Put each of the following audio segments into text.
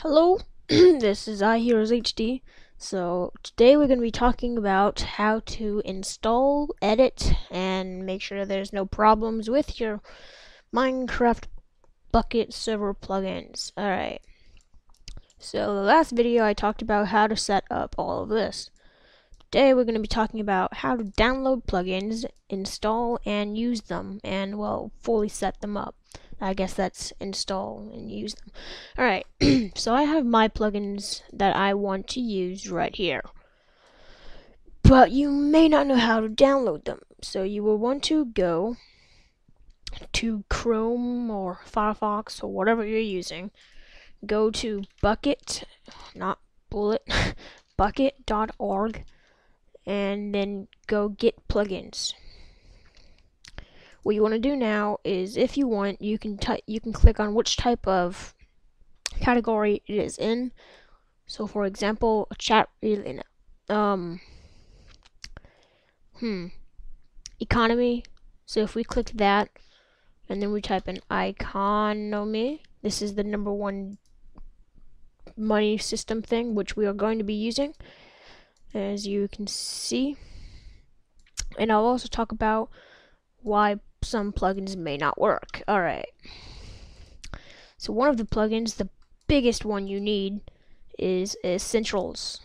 Hello, this is iHeroesHD. So today we're going to be talking about how to install, edit, and make sure there's no problems with your Minecraft Bukkit Server plugins. Alright, so the last video I talked about how to set up all of this. Today we're going to be talking about how to download plugins, install, and use them, and well, fully set them up. I guess that's install and use them. Alright, so I have my plugins that I want to use right here. But you may not know how to download them. So you will want to go to Chrome or Firefox or whatever you're using. Go to Bukkit, not Bullet, bukkit.org, and then go get plugins. What you want to do now is, if you want, you can click on which type of category it is in. So, for example, a chat economy. So if we click that, and then we type in economy, this is the #1 money system thing, which we are going to be using, as you can see. And I'll also talk about why some plugins may not work. Alright. So one of the plugins, the biggest one you need, is Essentials.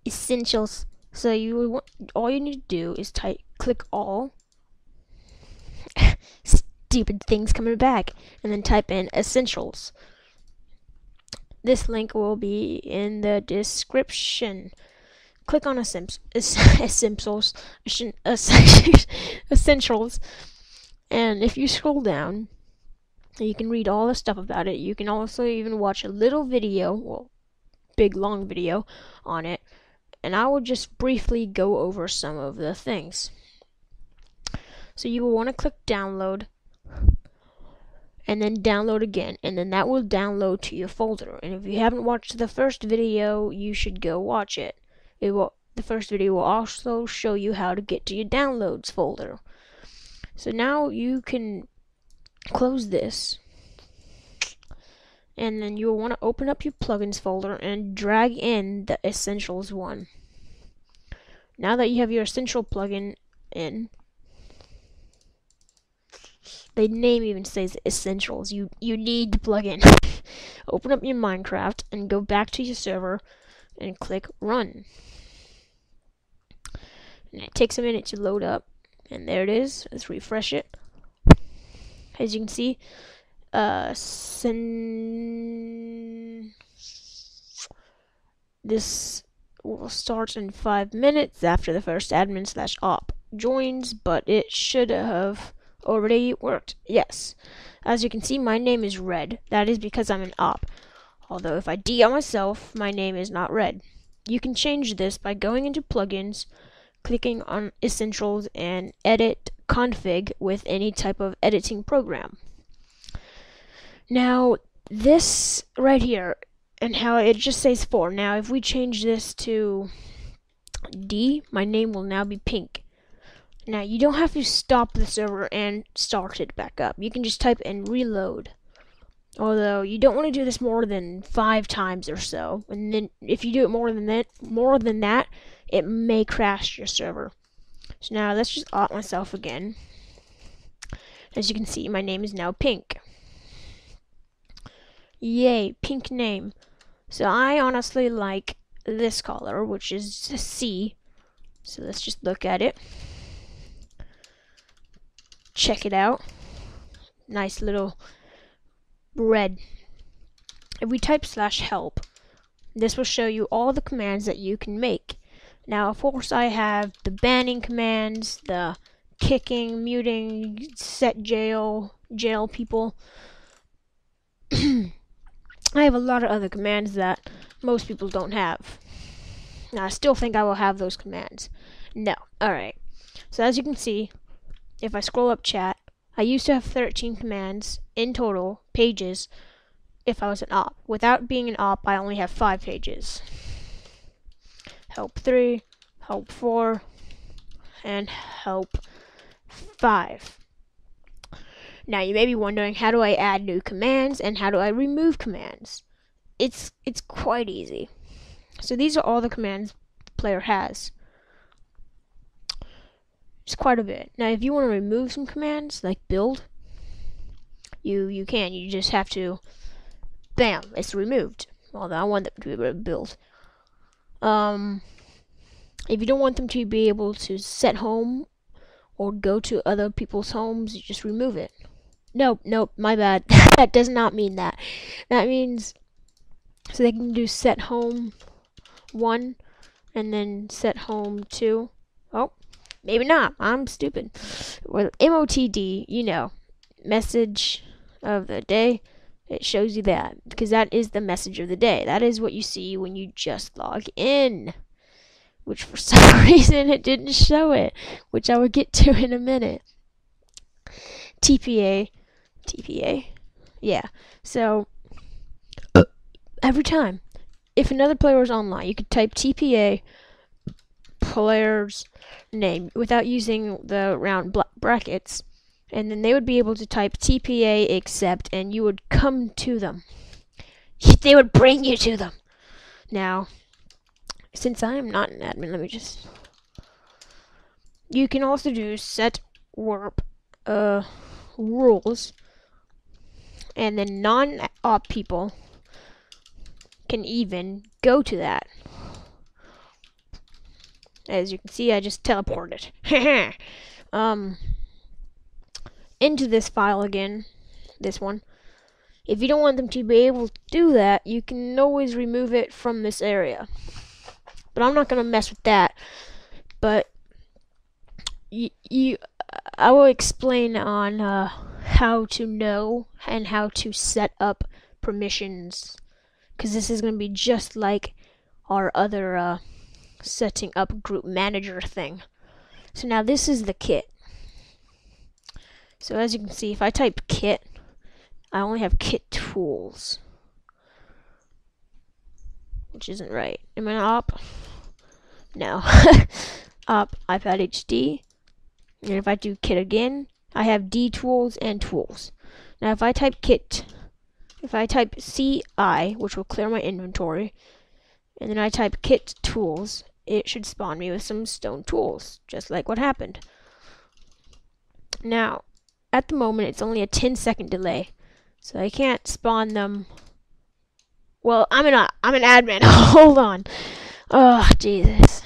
Essentials. So all you need to do is click all. Stupid things coming back. And then type in Essentials. This link will be in the description. Click on Essentials, and if you scroll down, you can read all the stuff about it. You can also even watch a little video, well, big long video on it, and I will just briefly go over some of the things. So you will want to click download, and then download again, and then that will download to your folder. And if you haven't watched the first video, you should go watch it. The first video will also show you how to get to your downloads folder. So now you can close this, and then you'll want to open up your plugins folder and drag in the Essentials one. Now that you have your Essential plugin in, the name even says Essentials. You need the plugin. Open up your Minecraft and go back to your server and click Run. And it takes a minute to load up, and there it is. Let's refresh it. As you can see, this will start in 5 minutes after the first admin/op joins, but it should have already worked. Yes. As you can see, my name is red. That is because I'm an op. Although if I DL myself, my name is not red. You can change this by going into plugins, clicking on Essentials, and edit config with any type of editing program. Now, this right here, and how it just says 4. Now, if we change this to D, my name will now be pink. Now, you don't have to stop the server and start it back up. You can just type in reload. Although you don't want to do this more than 5 times or so, and then if you do it more than that, it may crash your server. So now let's just opt myself again. As you can see, my name is now pink. Yay, pink name. So I honestly like this color, which is C. So let's just look at it. Check it out. Nice little red. If we type /help, this will show you all the commands that you can make. Now, of course, I have the banning commands, the kicking, muting, set jail people. I have a lot of other commands that most people don't have. Now, I still think I will have those commands. No. Alright. So as you can see, if I scroll up chat, I used to have 13 commands in total, pages, if I was an op. Without being an op, I only have 5 pages. Help 3, help 4, and help 5. Now you may be wondering, how do I add new commands and how do I remove commands? It's quite easy. So these are all the commands the player has. It's quite a bit. Now if you want to remove some commands, like build, you can. You just have to, bam, it's removed. Although I want them to be able to build. If you don't want them to be able to set home or go to other people's homes, you just remove it. Nope, my bad. That does not mean that. That means so they can do set home 1 and then set home 2. Oh, maybe not. I'm stupid. Well, MOTD, you know, message of the day. It shows you that because that is the message of the day. That is what you see when you just log in. Which for some reason it didn't show it, which I will get to in a minute. TPA, yeah. So every time, if another player was online, you could type TPA player's name without using the round brackets, and then they would be able to type TPA accept, and you would come to them. They would bring you to them. Now, since I am not an admin, let me just... You can also do set warp rules, and then non-op people can even go to that. As you can see, I just teleported. Into this file again, this one. If you don't want them to be able to do that, you can always remove it from this area. But I'm not going to mess with that. But I will explain on how to know and how to set up permissions, because this is going to be just like our other setting up group manager thing. So now this is the kit. So as you can see, if I type kit, I only have kit tools, which isn't right. Am I op? No. Op iPad HD. And if I do kit again, I have D tools and tools. Now if I type kit, if I type CI, which will clear my inventory, and then I type kit tools, it should spawn me with some stone tools, just like what happened. Now, at the moment, it's only a 10-second delay, so I can't spawn them. Well, I'm an admin. Hold on. Oh, Jesus.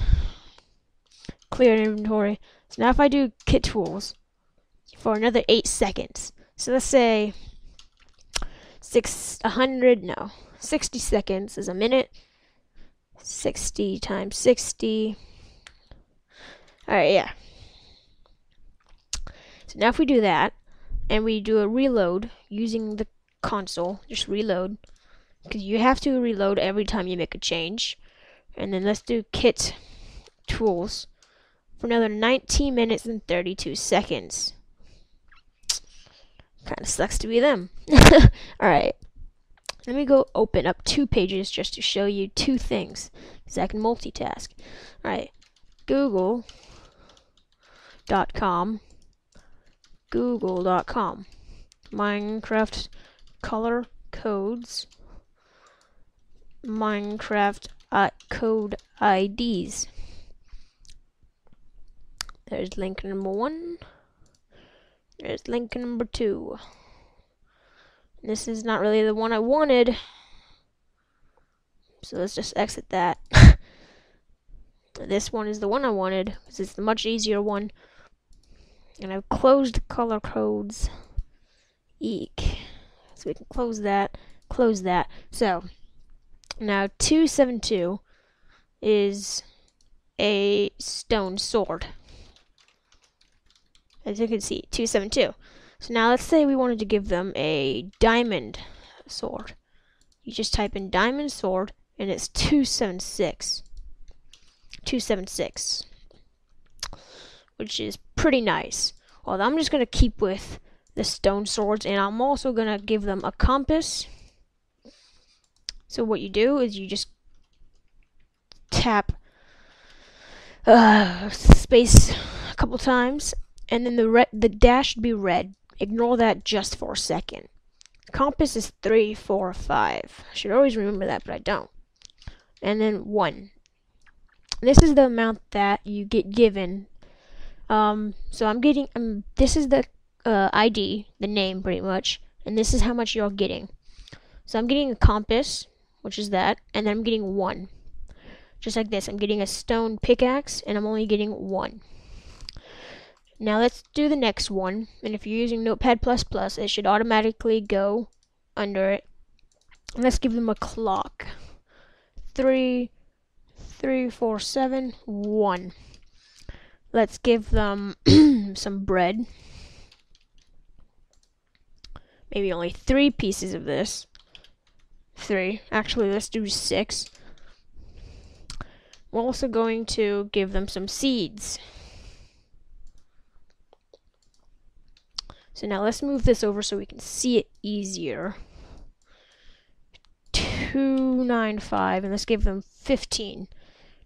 Clear inventory. So now if I do kit tools for another 8 seconds. So let's say 60 seconds is a minute. 60 times 60. Alright, yeah. So now if we do that, and we do a reload using the console, just reload, because you have to reload every time you make a change. And then let's do kit tools for another 19 minutes and 32 seconds. Kind of sucks to be them. Alright. Let me go open up 2 pages just to show you 2 things, because I can multitask. Alright. Google.com. Minecraft color codes. Minecraft code IDs. There's link number 1. There's link number 2. This is not really the one I wanted, so let's just exit that. This one is the one I wanted, because it's the much easier one. And I've closed color codes. Eek. So we can close that, So, now 272 is a stone sword. As you can see, 272. So now let's say we wanted to give them a diamond sword. You just type in diamond sword, and it's 276. 276. Which is pretty nice. Well, I'm just going to keep with the stone swords, and I'm also going to give them a compass. So what you do is you just tap space a couple times, and then the dash should be red. Ignore that just for a second. Compass is 3, 4, 5. I should always remember that, but I don't. And then 1. This is the amount that you get given. So I'm getting, this is the ID, the name pretty much, and this is how much you're getting. So I'm getting a compass, which is that, and then I'm getting 1. Just like this, I'm getting a stone pickaxe, and I'm only getting 1. Now let's do the next one, and if you're using Notepad++, it should automatically go under it. Let's give them a clock. 3, 3, 4, 7, 1. Let's give them some bread. Maybe only 3 pieces of this. 3. Actually, let's do 6. We're also going to give them some seeds. So now let's move this over so we can see it easier. 295, and let's give them 15.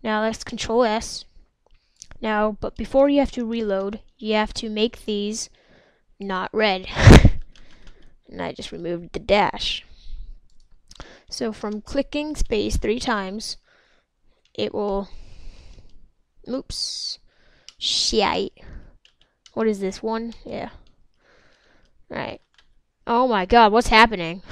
Now let's Control S. Now, but before you have to reload, you have to make these not red. And I just removed the dash. So from clicking space 3 times, it will, oops, shite. What is this one? Yeah. Right. Oh my god, what's happening?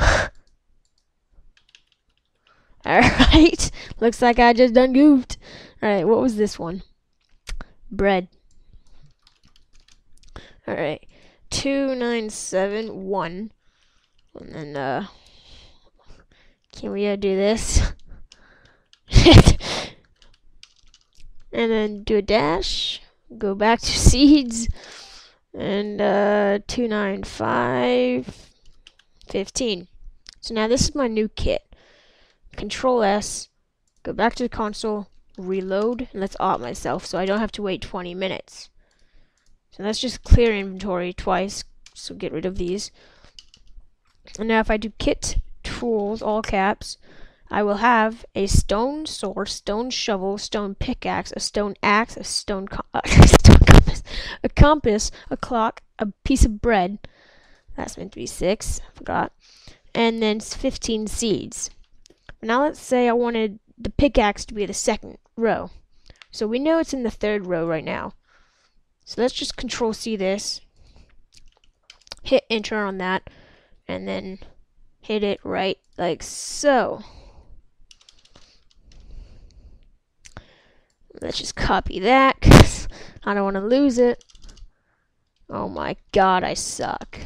Alright. Looks like I just done goofed. Alright, what was this one? Bread. Alright. 2971. And then, can we do this? And then do a dash. Go back to seeds. And 295 15. So now this is my new kit. Control S, go back to the console, reload, and let's opt myself so I don't have to wait 20 minutes. So let's just clear inventory twice, so get rid of these. And now if I do kit tools, all caps, I will have a stone sword, stone shovel, stone pickaxe, a stone axe, a stone compass, a compass, a clock, a piece of bread. That's meant to be 6, I forgot. And then 15 seeds. Now let's say I wanted the pickaxe to be the 2nd row. So we know it's in the 3rd row right now. So let's just Control C this. Hit enter on that. And then hit it right like so. Let's just copy that, because I don't want to lose it. Oh my god, I suck.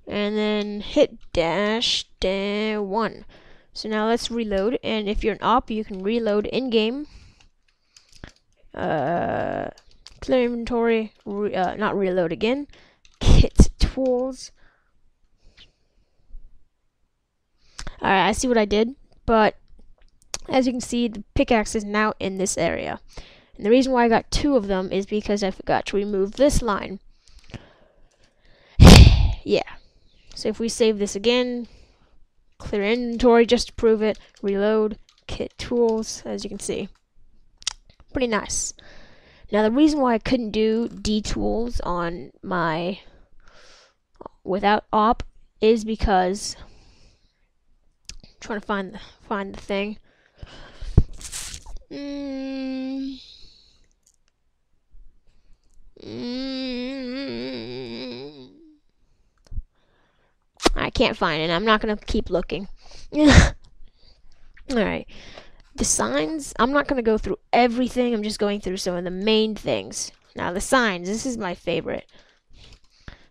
And then hit dash 1. So now let's reload, and if you're an op, you can reload in-game. Clear inventory, not reload again. Kit tools. Alright, I see what I did, but as you can see, the pickaxe is now in this area. And the reason why I got 2 of them is because I forgot to remove this line. Yeah. So if we save this again, clear inventory just to prove it, reload, kit tools, as you can see. Pretty nice. Now the reason why I couldn't do D tools on my without op is because I'm trying to find the thing. I can't find it. I'm not going to keep looking. Alright. The signs, I'm not going to go through everything. I'm just going through some of the main things. Now, the signs. This is my favorite.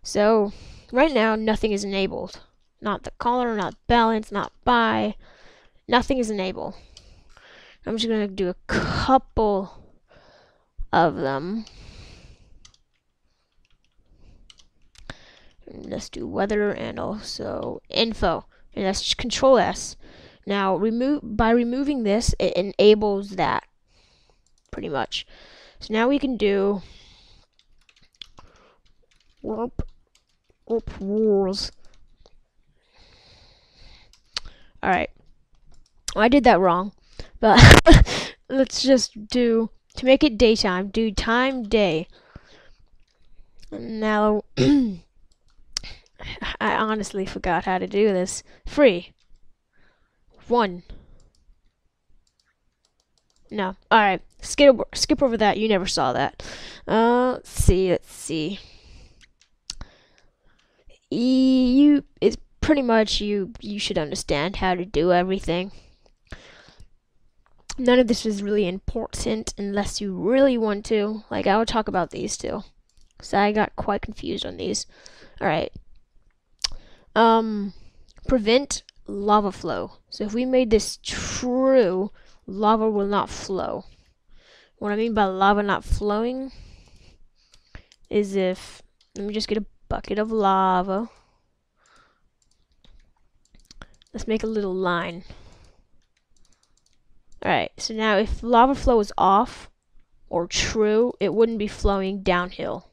So, right now, nothing is enabled. Not the color, not balance, not buy. Nothing is enabled. I'm just going to do a couple of them. And let's do weather and also info. And let's just Control S. Now, by removing this, it enables that. Pretty much. So now we can do warp wars. Alright. I did that wrong. But let's just do, to make it daytime, do time day. Now, I honestly forgot how to do this. Free. 1. No. Alright. Skip over that. You never saw that. Let's see. It's pretty much you should understand how to do everything. None of this is really important unless you really want to. Like, I would talk about these two. So I got quite confused on these. Alright. Prevent lava flow. So if we made this true, lava will not flow. What I mean by lava not flowing is if, let me just get a bucket of lava. Let's make a little line. Alright, so now if lava flow is off or true, it wouldn't be flowing downhill.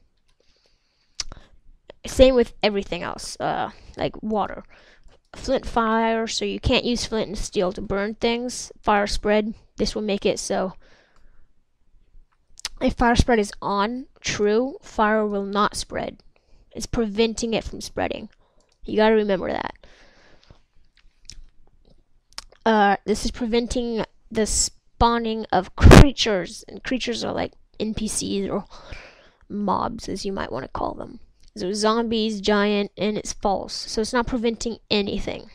Same with everything else, like water. Flint fire, so you can't use flint and steel to burn things. Fire spread, this will make it so if fire spread is on, true, fire will not spread. It's preventing it from spreading. You gotta remember that. This is preventing the spawning of creatures, and creatures are like NPCs or mobs, as you might want to call them. So zombies, giant, and it's false. So it's not preventing anything.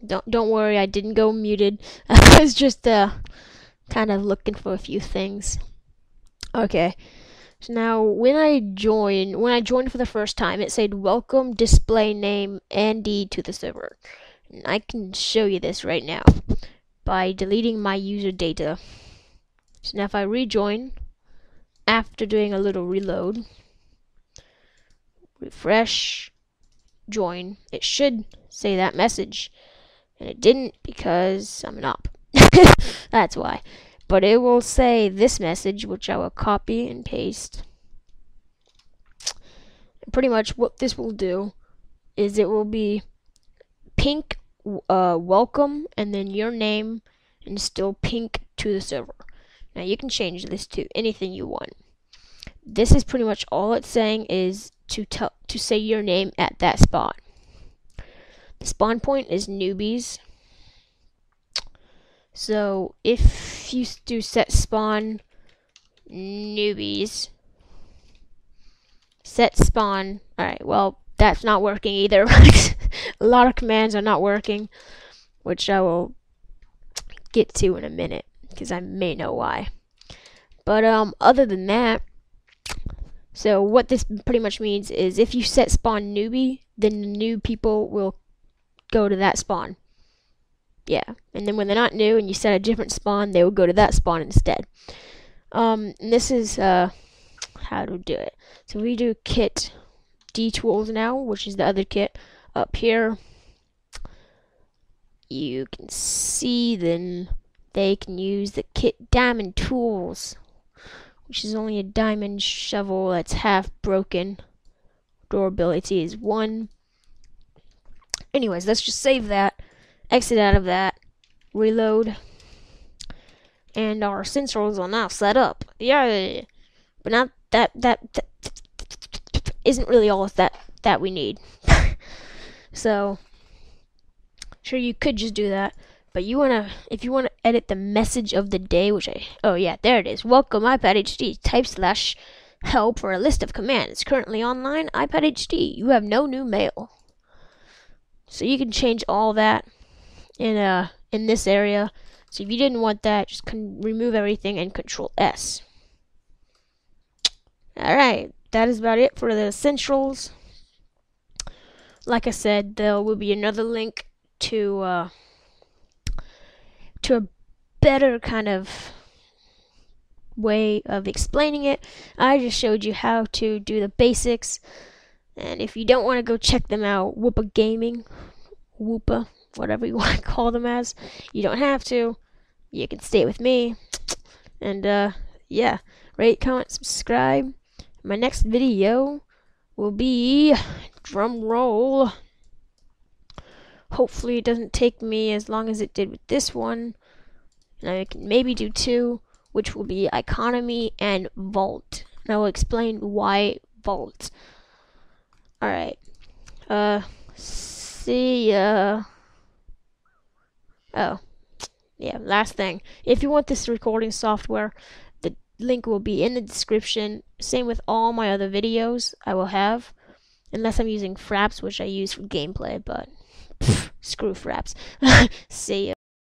Don't worry, I didn't go muted. I was just kind of looking for a few things. Okay. So now when I joined for the first time, it said welcome display name Andy to the server. And I can show you this right now by deleting my user data. So now if I rejoin after doing a little reload, refresh, join, it should say that message. And it didn't because I'm an op. That's why. But it will say this message, which I will copy and paste. And pretty much what this will do is it will be pink welcome and then your name and still pink to the server. Now you can change this to anything you want. This is pretty much all it's saying is to say your name at that spot. The spawn point is newbies. So if you do set spawn newbies, set spawn, alright, well, that's not working either. A lot of commands are not working, which I will get to in a minute, because I may know why. But other than that, so what this pretty much means is if you set spawn newbie, then the new people will go to that spawn. Yeah, and then when they're not new and you set a different spawn, they will go to that spawn instead. And this is how to do it. So we do kit D tools now, which is the other kit up here. You can see then they can use the kit diamond tools, which is only a diamond shovel that's half broken. Durability is 1. Anyways, let's just save that. Exit out of that, reload, and our sensors are now set up. Yeah, but not that isn't really all that we need. So, sure you could just do that, but if you wanna edit the message of the day, oh yeah, there it is. Welcome iPad HD. Type /help for a list of commands. Currently online, iPad HD. You have no new mail. So you can change all that in this area. So if you didn't want that, just remove everything and Control S. Alright, that is about it for the essentials. Like I said, there will be another link to a better kind of way of explaining it. I just showed you how to do the basics. And if you don't want to go check them out, Whoopa Gaming, Whoopa, whatever you want to call them as, you don't have to. You can stay with me. And yeah, rate, comment, subscribe. My next video will be, drum roll, Hopefully it doesn't take me as long as it did with this one. And I can maybe do 2, which will be economy and vault. And I will explain why vault. Alright. See ya. Oh. Yeah, last thing. If you want this recording software, the link will be in the description. Same with all my other videos I will have. Unless I'm using Fraps, which I use for gameplay, but screw Fraps. See ya.